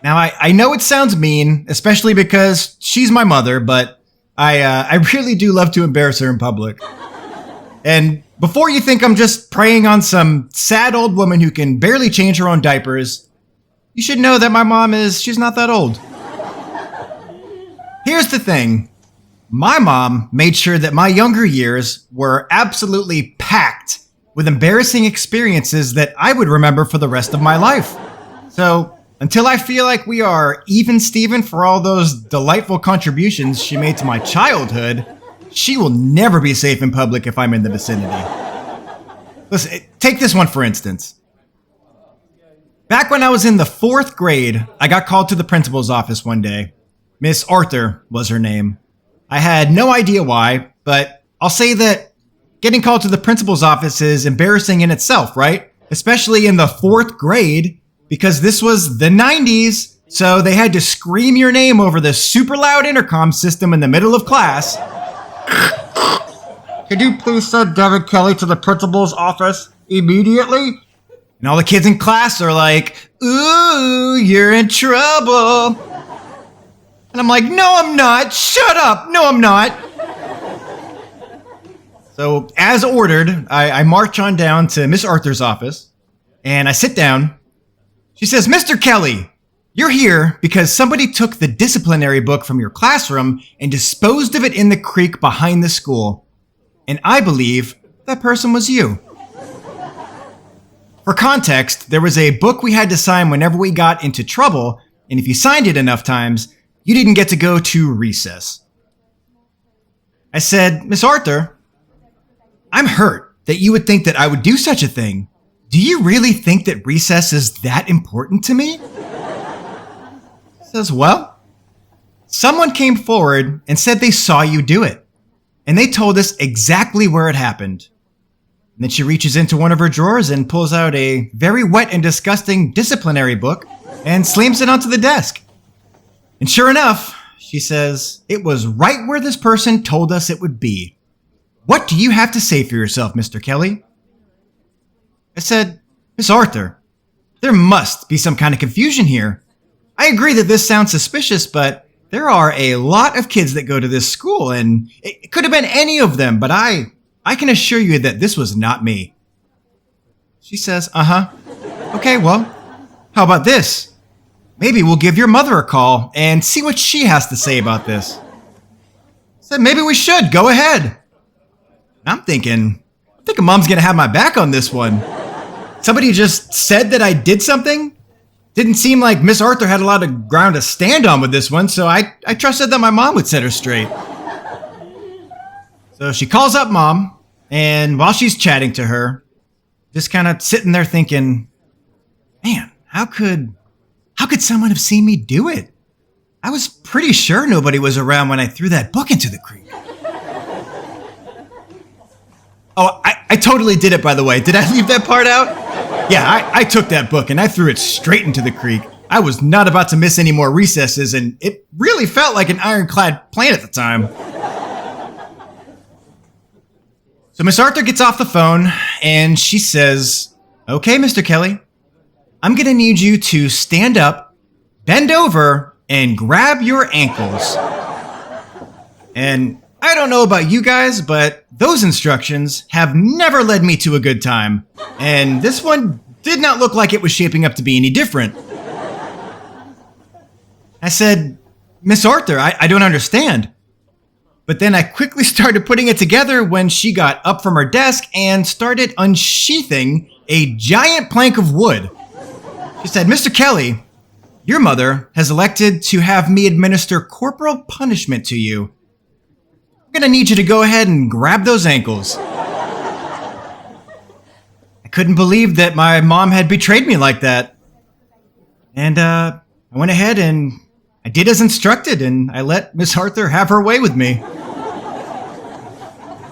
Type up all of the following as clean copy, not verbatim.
Now, I know it sounds mean, especially because she's my mother, but I really do love to embarrass her in public. And before you think I'm just preying on some sad old woman who can barely change her own diapers, you should know that my mom she's not that old. Here's the thing. My mom made sure that my younger years were absolutely packed with embarrassing experiences that I would remember for the rest of my life. So, until I feel like we are even Steven for all those delightful contributions she made to my childhood, she will never be safe in public if I'm in the vicinity. Listen, take this one for instance. Back when I was in the 4th grade, I got called to the principal's office one day. Miss Arthur was her name. I had no idea why, but I'll say that getting called to the principal's office is embarrassing in itself, right? Especially in the 4th grade, because this was the 90s, so they had to scream your name over the super loud intercom system in the middle of class. Could you please send Devan Kelley to the principal's office immediately? And all the kids in class are like, ooh, you're in trouble. And I'm like, no, I'm not. Shut up. No, I'm not. So, as ordered, I march on down to Miss Arthur's office, and I sit down. She says, Mr. Kelley, you're here because somebody took the disciplinary book from your classroom and disposed of it in the creek behind the school. And I believe that person was you. For context, there was a book we had to sign whenever we got into trouble, and if you signed it enough times, you didn't get to go to recess. I said, Miss Arthur, I'm hurt that you would think that I would do such a thing. Do you really think that recess is that important to me? She says, well, someone came forward and said they saw you do it. And they told us exactly where it happened. And then she reaches into one of her drawers and pulls out a very wet and disgusting disciplinary book and slams it onto the desk. And sure enough, she says, it was right where this person told us it would be. What do you have to say for yourself, Mr. Kelley? I said, Miss Arthur, there must be some kind of confusion here. I agree that this sounds suspicious, but there are a lot of kids that go to this school, and it could have been any of them, but I can assure you that this was not me. She says, okay, well, how about this? Maybe we'll give your mother a call and see what she has to say about this. I said, maybe we should. Go ahead. I'm thinking mom's gonna have my back on this one. Somebody just said that I did something. Didn't seem like Miss Arthur had a lot of ground to stand on with this one, so I trusted that my mom would set her straight. So she calls up mom, and while she's chatting to her, just kind of sitting there thinking, man, how could someone have seen me do it? I was pretty sure nobody was around when I threw that book into the creek. Oh, I totally did it, by the way. Did I leave that part out? Yeah, I took that book and I threw it straight into the creek. I was not about to miss any more recesses, and it really felt like an ironclad plan at the time. So Miss Arthur gets off the phone and she says, okay, Mr. Kelley, I'm going to need you to stand up, bend over, and grab your ankles. And I don't know about you guys, but those instructions have never led me to a good time. And this one did not look like it was shaping up to be any different. I said, Miss Arthur, I don't understand. But then I quickly started putting it together when she got up from her desk and started unsheathing a giant plank of wood. She said, Mr. Kelley, your mother has elected to have me administer corporal punishment to you. I'm going to need you to go ahead and grab those ankles. I couldn't believe that my mom had betrayed me like that. And I went ahead and I did as instructed, and I let Miss Arthur have her way with me.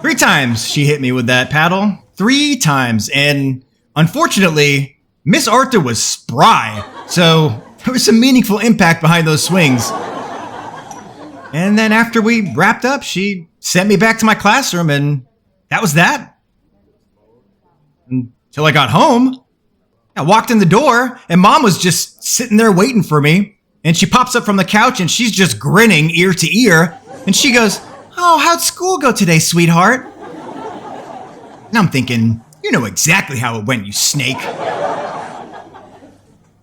3 times she hit me with that paddle. 3 times. And unfortunately, Miss Arthur was spry, so there was some meaningful impact behind those swings. And then after we wrapped up, she sent me back to my classroom, and that was that. Until I got home. I walked in the door, and Mom was just sitting there waiting for me. And she pops up from the couch and she's just grinning ear to ear. And she goes, "Oh, how'd school go today, sweetheart?" And I'm thinking, you know exactly how it went, you snake.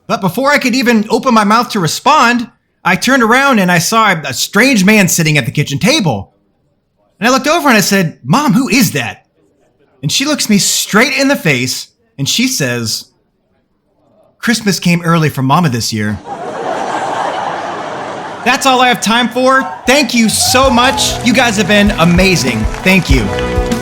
But before I could even open my mouth to respond, I turned around and I saw a strange man sitting at the kitchen table. And I looked over and I said, "Mom, who is that?" And she looks me straight in the face and she says, "Christmas came early for Mama this year." That's all I have time for. Thank you so much. You guys have been amazing. Thank you.